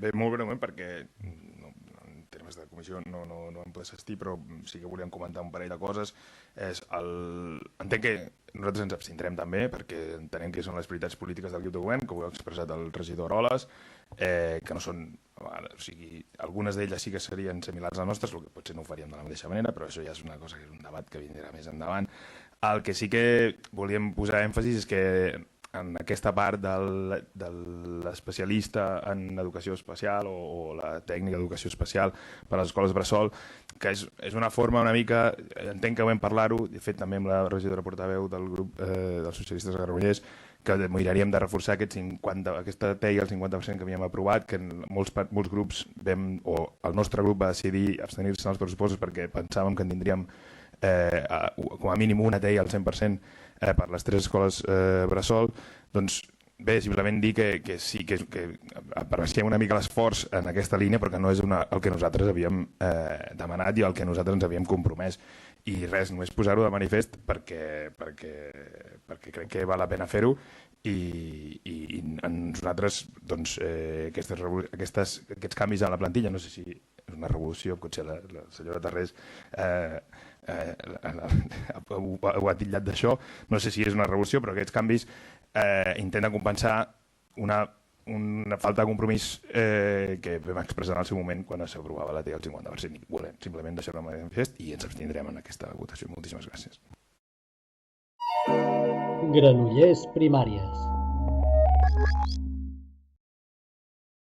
Bé, molt breument, perquè en termes de comissió no em poder assistir, però sí que volíem comentar un parell de coses. Entenc que nosaltres ens abstindrem també, perquè entenem que són les prioritats polítiques del grup de govern, que ho ha expressat el regidor Roles, que no són... O sigui, algunes d'elles sí que serien similars a nostres, el que potser no ho faríem de la mateixa manera, però això ja és una cosa que és un debat que vindrà més endavant. El que sí que volíem posar èmfasis és que en aquesta part de l'especialista en educació especial o la tècnica d'educació especial per a les escoles bressol, que és una forma una mica, entenc que vam parlar-ho, de fet també amb la regidora portaveu del grup dels socialistes de Granollers, que miraríem de reforçar aquesta TEI al 50% que havíem aprovat, que molts grups o el nostre grup va decidir abstenir-se en els pressupostos perquè pensàvem que en tindríem com a mínim una TEI al 100% per les 3 escoles bressol. Doncs bé, simplement dir que sí, que apreciem una mica l'esforç en aquesta línia, però que no és el que nosaltres havíem demanat i el que nosaltres ens havíem compromès. I res, només posar-ho de manifest perquè crec que val la pena fer-ho i nosaltres doncs, aquests canvis a la plantilla, no sé si és una revolució, potser la senyora Tarrés ho ha titllat d'això, no sé si és una revolució, però aquests canvis intenten compensar una falta de compromís que vam expressar en el seu moment quan s'aprovava la TEI al 50%. I volem simplement deixar-ho de manifest i ens abstindrem en aquesta votació. Moltíssimes gràcies. Granollers Primàries.